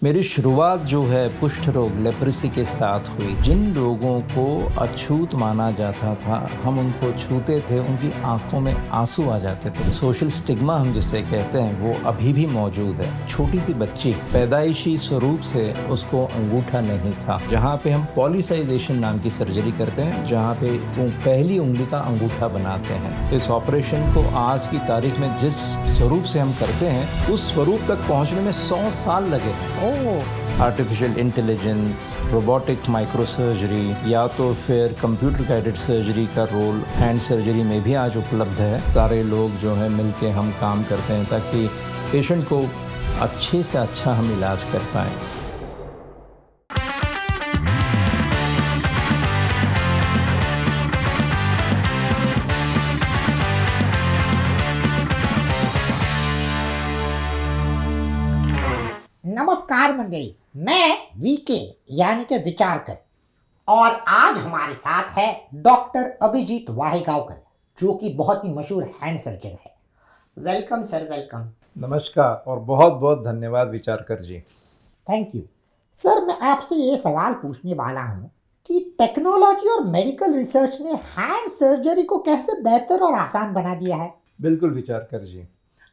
मेरी शुरुआत जो है कुष्ठ रोग लेप्रेसी के साथ हुई। जिन लोगों को अछूत माना जाता था, हम उनको छूते थे, उनकी आंखों में आंसू आ जाते थे। सोशल स्टिग्मा हम जिसे कहते हैं वो अभी भी मौजूद है। छोटी सी बच्ची पैदाइशी स्वरूप से उसको अंगूठा नहीं था। जहाँ पे हम पॉलीसाइजेशन नाम की सर्जरी करते हैं, जहाँ पे पहली उंगली का अंगूठा बनाते हैं। इस ऑपरेशन को आज की तारीख में जिस स्वरूप से हम करते हैं, उस स्वरूप तक पहुँचने में 100 साल लगे। आर्टिफिशियल इंटेलिजेंस, रोबोटिक माइक्रोसर्जरी या तो फिर कंप्यूटर गाइडेड सर्जरी का रोल हैंड सर्जरी में भी आज उपलब्ध है। सारे लोग जो है मिलके हम काम करते हैं ताकि पेशेंट को अच्छे से अच्छा हम इलाज कर पाएँ। नमस्कार मंडली, मैं वीके यानी कि विचार कर और आज हमारे साथ है डॉक्टर अभिजीत वाहेगांवकर जो कि बहुत ही मशहूर हैंड सर्जन है। Welcome sir, welcome. नमस्कार और बहुत बहुत धन्यवाद विचारकर जी। Thank you sir. मैं आपसे ये सवाल पूछने वाला हूँ कि टेक्नोलॉजी और मेडिकल रिसर्च ने हैंड सर्जरी को कैसे बेहतर और आसान बना दिया है। बिल्कुल विचारकर जी,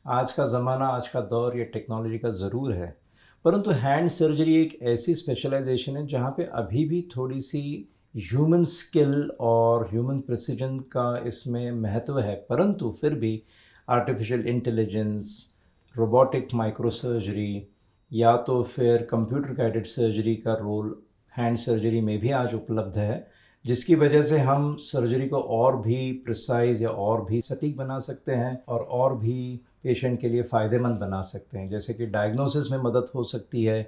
आज का ज़माना, आज का दौर ये टेक्नोलॉजी का ज़रूर है, परंतु हैंड सर्जरी एक ऐसी स्पेशलाइजेशन है जहाँ पे अभी भी थोड़ी सी ह्यूमन स्किल और ह्यूमन प्रिसीजन का इसमें महत्व है। परंतु फिर भी आर्टिफिशियल इंटेलिजेंस, रोबोटिक माइक्रोसर्जरी या तो फिर कंप्यूटर गाइडेड सर्जरी का रोल हैंड सर्जरी में भी आज उपलब्ध है, जिसकी वजह से हम सर्जरी को और भी प्रिसाइज या और भी सटीक बना सकते हैं और भी पेशेंट के लिए फ़ायदेमंद बना सकते हैं। जैसे कि डायग्नोसिस में मदद हो सकती है,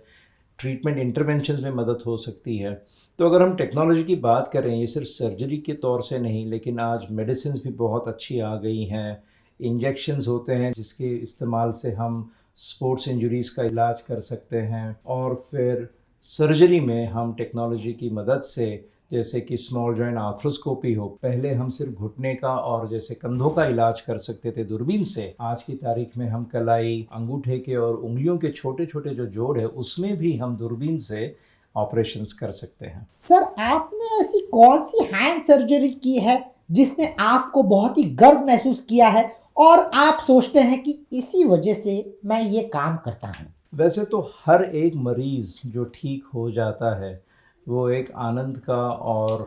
ट्रीटमेंट इंटरवेंशंस में मदद हो सकती है। तो अगर हम टेक्नोलॉजी की बात करें, ये सिर्फ सर्जरी के तौर से नहीं, लेकिन आज मेडिसिन्स भी बहुत अच्छी आ गई हैं। इंजेक्शंस होते हैं जिसके इस्तेमाल से हम स्पोर्ट्स इंजरीज़ का इलाज कर सकते हैं, और फिर सर्जरी में हम टेक्नोलॉजी की मदद से, जैसे कि स्मॉल जॉइंट आर्थ्रोस्कोपी हो, पहले हम सिर्फ घुटने का और जैसे कंधों का इलाज कर सकते थे दूरबीन से, आज की तारीख में हम कलाई, अंगूठे के और उंगलियों के छोटे छोटे जो जोड़ है उसमें भी हम दूरबीन से ऑपरेशंस कर सकते हैं। सर, आपने ऐसी कौन सी हैंड सर्जरी की है जिसने आपको बहुत ही गर्व महसूस किया है और आप सोचते हैं कि इसी वजह से मैं ये काम करता हूँ। वैसे तो हर एक मरीज़ जो ठीक हो जाता है वो एक आनंद का और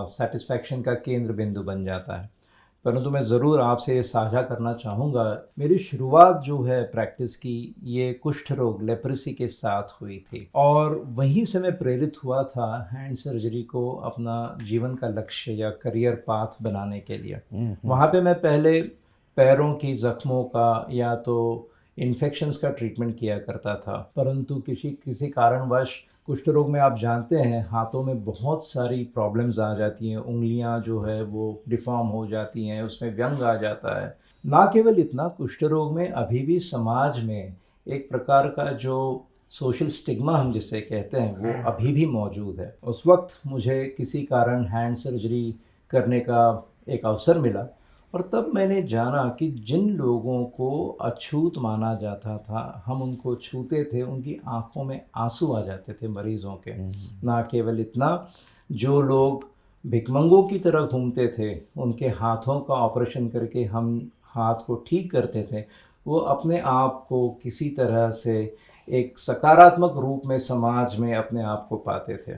सेटिस्फैक्शन का केंद्र बिंदु बन जाता है, परंतु मैं ज़रूर आपसे ये साझा करना चाहूँगा, मेरी शुरुआत जो है प्रैक्टिस की ये कुष्ठ रोग लेप्रेसी के साथ हुई थी, और वहीं से मैं प्रेरित हुआ था हैंड सर्जरी को अपना जीवन का लक्ष्य या करियर पाथ बनाने के लिए। वहाँ पे मैं पहले पैरों की ज़ख्मों का या तो इन्फेक्शंस का ट्रीटमेंट किया करता था, परंतु किसी कारणवश कुष्ठ रोग में आप जानते हैं हाथों में बहुत सारी प्रॉब्लम्स आ जाती हैं, उंगलियां जो है वो डिफॉर्म हो जाती हैं, उसमें व्यंग आ जाता है। ना केवल इतना, कुष्ठ रोग में अभी भी समाज में एक प्रकार का जो सोशल स्टिग्मा हम जिसे कहते हैं वो अभी भी मौजूद है। उस वक्त मुझे किसी कारण हैंड सर्जरी करने का एक अवसर मिला, और तब मैंने जाना कि जिन लोगों को अछूत माना जाता था, हम उनको छूते थे, उनकी आंखों में आंसू आ जाते थे मरीज़ों के। ना केवल इतना, जो लोग भिखमंगों की तरह घूमते थे, उनके हाथों का ऑपरेशन करके हम हाथ को ठीक करते थे, वो अपने आप को किसी तरह से एक सकारात्मक रूप में समाज में अपने आप को पाते थे।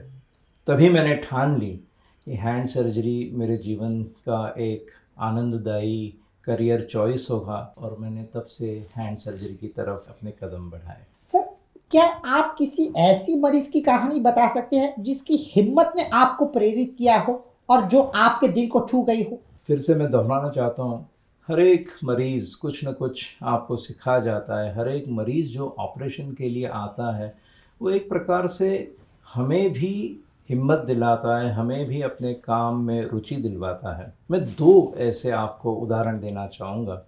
तभी मैंने ठान ली कि हैंड सर्जरी मेरे जीवन का एक आनंददायी करियर चॉइस होगा, और मैंने तब से हैंड सर्जरी की तरफ अपने कदम बढ़ाए। सर, क्या आप किसी ऐसी मरीज की कहानी बता सकते हैं जिसकी हिम्मत ने आपको प्रेरित किया हो और जो आपके दिल को छू गई हो? फिर से मैं दोहराना चाहता हूँ, हर एक मरीज़ कुछ न कुछ आपको सिखा जाता है। हर एक मरीज़ जो ऑपरेशन के लिए आता है वो एक प्रकार से हमें भी हिम्मत दिलाता है, हमें भी अपने काम में रुचि दिलवाता है। मैं दो ऐसे आपको उदाहरण देना चाहूँगा।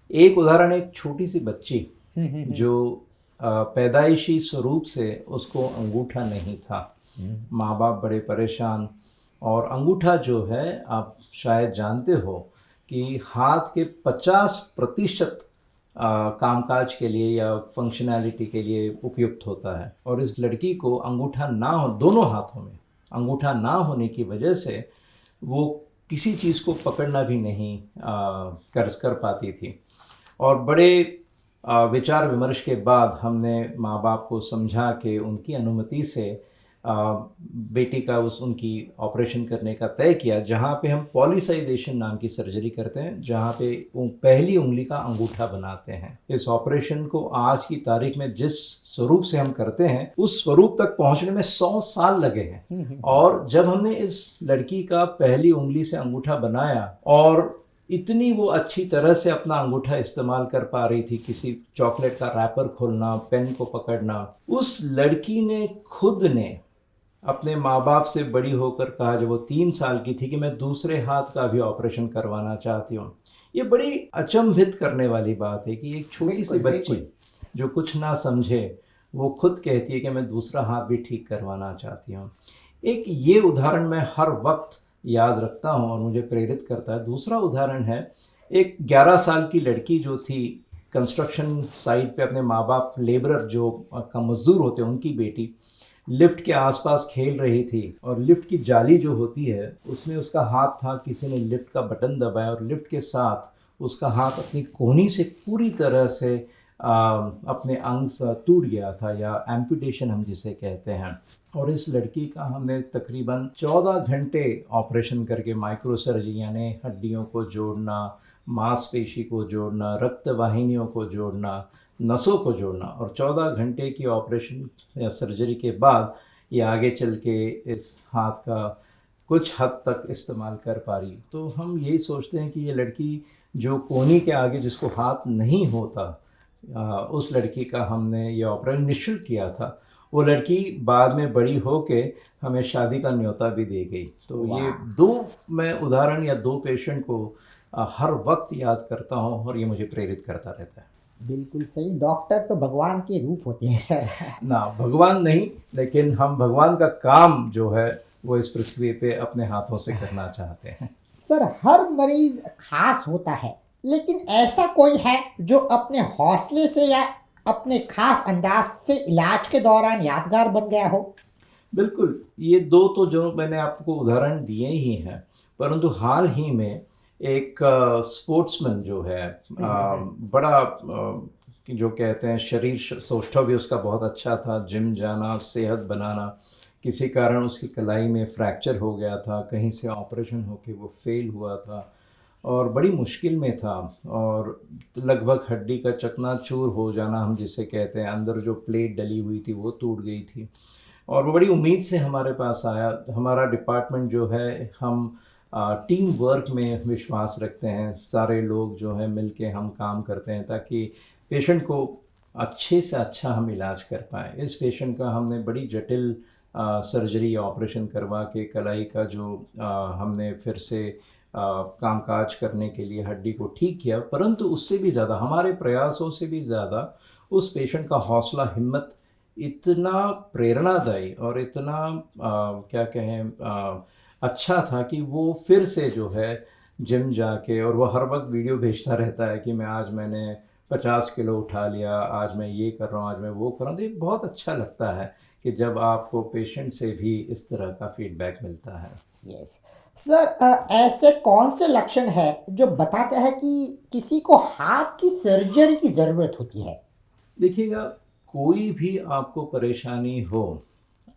एक उदाहरण, एक छोटी सी बच्ची जो पैदाइशी स्वरूप से उसको अंगूठा नहीं था, माँ बाप बड़े परेशान, और अंगूठा जो है आप शायद जानते हो कि हाथ के 50% कामकाज के लिए या फंक्शनैलिटी के लिए उपयुक्त होता है। और इस लड़की को अंगूठा ना हो, दोनों हाथों में अंगूठा ना होने की वजह से वो किसी चीज़ को पकड़ना भी नहीं कर पाती थी। और बड़े विचार विमर्श के बाद हमने माँ बाप को समझा के उनकी अनुमति से बेटी का उनकी ऑपरेशन करने का तय किया, जहाँ पे हम पॉलीसाइजेशन नाम की सर्जरी करते हैं, जहाँ पे पहली उंगली का अंगूठा बनाते हैं। इस ऑपरेशन को आज की तारीख में जिस स्वरूप से हम करते हैं उस स्वरूप तक पहुँचने में 100 साल लगे हैं। और जब हमने इस लड़की का पहली उंगली से अंगूठा बनाया और इतनी वो अच्छी तरह से अपना अंगूठा इस्तेमाल कर पा रही थी, किसी चॉकलेट का रैपर खोलना, पेन को पकड़ना, उस लड़की ने खुद ने अपने माँ बाप से बड़ी होकर कहा जब वो 3 साल की थी कि मैं दूसरे हाथ का भी ऑपरेशन करवाना चाहती हूँ। ये बड़ी अचंभित करने वाली बात है कि एक छोटी सी बच्ची जो कुछ ना समझे वो खुद कहती है कि मैं दूसरा हाथ भी ठीक करवाना चाहती हूँ। एक ये उदाहरण मैं हर वक्त याद रखता हूँ और मुझे प्रेरित करता है। दूसरा उदाहरण है एक 11 साल की लड़की जो थी, कंस्ट्रक्शन साइट पे अपने माँ बाप लेबरर जो का मजदूर होते हैं उनकी बेटी लिफ्ट के आसपास खेल रही थी और लिफ्ट की जाली जो होती है उसमें उसका हाथ था, किसी ने लिफ्ट का बटन दबाया और लिफ्ट के साथ उसका हाथ अपनी कोहनी से पूरी तरह से अपने अंग से टूट गया था, या एम्पुटेशन हम जिसे कहते हैं। और इस लड़की का हमने तकरीबन 14 घंटे ऑपरेशन करके माइक्रो सर्जरी यानी हड्डियों को जोड़ना, मांसपेशी को जोड़ना, रक्त वाहिनियों को जोड़ना, नसों को जोड़ना, और 14 घंटे की ऑपरेशन या सर्जरी के बाद ये आगे चल के इस हाथ का कुछ हद तक इस्तेमाल कर पा रही। तो हम यही सोचते हैं कि ये लड़की जो कोहनी के आगे जिसको हाथ नहीं होता, उस लड़की का हमने ये ऑपरेशन निःशुल्क किया था। वो लड़की बाद में बड़ी होके हमें शादी का न्योता भी दे गई। तो ये दो मैं उदाहरण या दो पेशेंट को हर वक्त याद करता हूँ और ये मुझे प्रेरित करता रहता है। बिल्कुल सही, डॉक्टर तो भगवान के रूप होते हैं सर। ना भगवान नहीं, लेकिन हम भगवान का काम जो है वो इस पृथ्वी पे अपने हाथों से करना चाहते हैं। सर हर मरीज खास होता है, लेकिन ऐसा कोई है जो अपने हौसले से या अपने खास अंदाज से इलाज के दौरान यादगार बन गया हो? बिल्कुल, ये दो तो जो मैंने आपको उदाहरण दिए ही हैं, परंतु हाल ही में एक स्पोर्ट्समैन जो है बड़ा जो कहते हैं शरीर सौष्ठव भी उसका बहुत अच्छा था, जिम जाना, सेहत बनाना, किसी कारण उसकी कलाई में फ्रैक्चर हो गया था, कहीं से ऑपरेशन होके वो फेल हुआ था और बड़ी मुश्किल में था और लगभग हड्डी का चकनाचूर हो जाना हम जिसे कहते हैं, अंदर जो प्लेट डली हुई थी वो टूट गई थी और वो बड़ी उम्मीद से हमारे पास आया। हमारा डिपार्टमेंट जो है, हम टीम वर्क में विश्वास रखते हैं, सारे लोग जो हैं मिलके हम काम करते हैं ताकि पेशेंट को अच्छे से अच्छा हम इलाज कर पाएँ। इस पेशेंट का हमने बड़ी जटिल सर्जरी या ऑपरेशन करवा के कलाई का जो हमने फिर से कामकाज करने के लिए हड्डी को ठीक किया, परंतु उससे भी ज़्यादा, हमारे प्रयासों से भी ज़्यादा उस पेशेंट का हौसला हिम्मत इतना प्रेरणादायी और इतना क्या कहें अच्छा था कि वो फिर से जो है जिम जाके, और वो हर वक्त वीडियो भेजता रहता है कि मैंने 50 किलो उठा लिया, आज मैं ये कर रहा हूँ, आज मैं वो कर रहा हूँ। तो ये बहुत अच्छा लगता है कि जब आपको पेशेंट से भी इस तरह का फीडबैक मिलता है। यस सर, ऐसे कौन से लक्षण है जो बताते हैं कि किसी को हाथ की सर्जरी की ज़रूरत होती है? देखिएगा, कोई भी आपको परेशानी हो,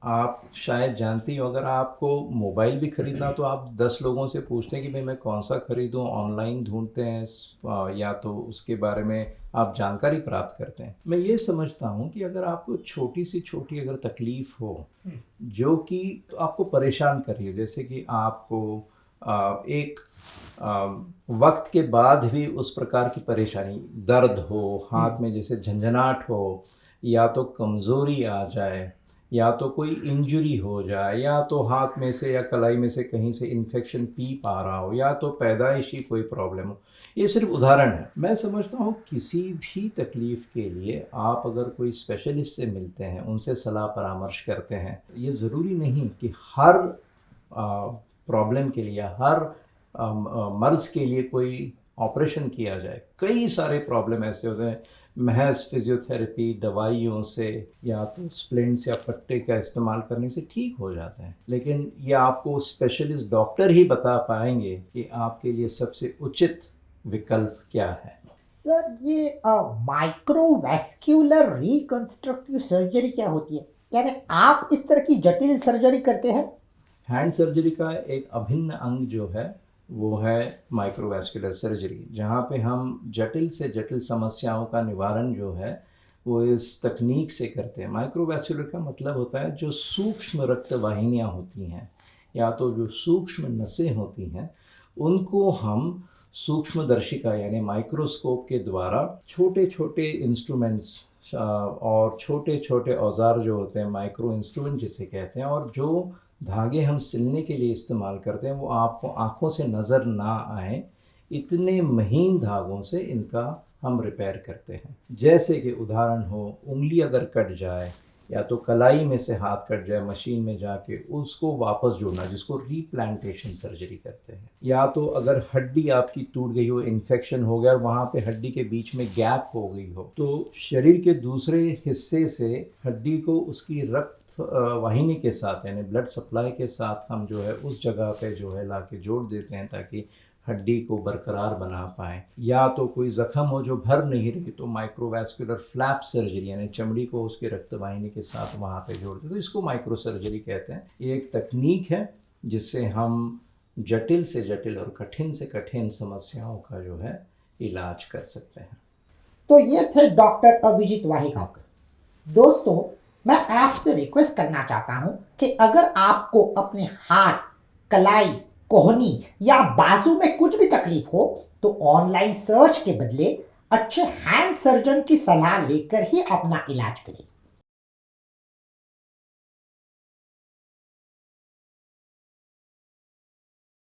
आप शायद जानती हो, अगर आपको मोबाइल भी ख़रीदना तो आप 10 लोगों से पूछते हैं कि भाई मैं कौन सा ख़रीदूं, ऑनलाइन ढूंढते हैं या तो उसके बारे में आप जानकारी प्राप्त करते हैं। मैं ये समझता हूं कि अगर आपको छोटी सी छोटी अगर तकलीफ़ हो जो कि तो आपको परेशान कर रही है, जैसे कि आपको एक वक्त के बाद भी उस प्रकार की परेशानी, दर्द हो, हाथ में जैसे झंझनाहट हो, या तो कमज़ोरी आ जाए, या तो कोई इंजरी हो जाए, या तो हाथ में से या कलाई में से कहीं से इन्फेक्शन पीप आ रहा हो, या तो पैदाइशी कोई प्रॉब्लम हो, ये सिर्फ उदाहरण है। मैं समझता हूँ किसी भी तकलीफ़ के लिए आप अगर कोई स्पेशलिस्ट से मिलते हैं, उनसे सलाह परामर्श करते हैं, ये ज़रूरी नहीं कि हर प्रॉब्लम के लिए, हर मर्ज़ के लिए कोई ऑपरेशन किया जाए। कई सारे प्रॉब्लम ऐसे होते हैं, महज फिजियोथेरेपी दवाइयों से या तो स्प्लिंट्स या पट्टे का इस्तेमाल करने से ठीक हो जाते हैं, लेकिन ये आपको स्पेशलिस्ट डॉक्टर ही बता पाएंगे कि आपके लिए सबसे उचित विकल्प क्या है। सर, ये माइक्रोवैस्कुलर रिकंस्ट्रक्टिव सर्जरी क्या होती है? यानी आप इस तरह की जटिल सर्जरी करते हैं? हैंड सर्जरी का एक अभिन्न अंग जो है वो है माइक्रोवैस्कुलर सर्जरी, जहाँ पे हम जटिल से जटिल समस्याओं का निवारण जो है वो इस तकनीक से करते हैं। माइक्रोवैस्कुलर का मतलब होता है जो सूक्ष्म रक्त वाहिनियाँ होती हैं या तो जो सूक्ष्म नसें होती हैं, उनको हम सूक्ष्मदर्शिका यानी माइक्रोस्कोप के द्वारा छोटे छोटे इंस्ट्रूमेंट्स और छोटे छोटे औजार जो होते हैं, माइक्रो इंस्ट्रूमेंट जिसे कहते हैं, और जो धागे हम सिलने के लिए इस्तेमाल करते हैं वो आपको आँखों से नज़र ना आए, इतने महीन धागों से इनका हम रिपेयर करते हैं। जैसे कि उदाहरण हो, उंगली अगर कट जाए या तो कलाई में से हाथ कट जाए, मशीन में जाके उसको वापस जोड़ना, जिसको रीप्लांटेशन सर्जरी कहते हैं। या तो अगर हड्डी आपकी टूट गई हो, इन्फेक्शन हो गया और वहाँ पे हड्डी के बीच में गैप हो गई हो, तो शरीर के दूसरे हिस्से से हड्डी को उसकी रक्त वाहिनी के साथ यानी ब्लड सप्लाई के साथ हम जो है उस जगह पे जो है ला के जोड़ देते हैं ताकि हड्डी को बरकरार बना पाएँ। या तो कोई ज़ख्म हो जो भर नहीं रही तो माइक्रोवैस्कुलर फ्लैप सर्जरी यानी चमड़ी को उसके रक्तवाहिनी के साथ वहाँ पे जोड़ते, तो इसको माइक्रो सर्जरी कहते हैं। ये एक तकनीक है जिससे हम जटिल से जटिल और कठिन से कठिन समस्याओं का जो है इलाज कर सकते हैं। तो ये थे डॉक्टर अभिजीत वाहिगांवकर। दोस्तों, मैं आपसे रिक्वेस्ट करना चाहता हूं कि अगर आपको अपने हाथ, कलाई, कोहनी या बाजू में कुछ भी तकलीफ हो तो ऑनलाइन सर्च के बदले अच्छे हैंड सर्जन की सलाह लेकर ही अपना इलाज करें।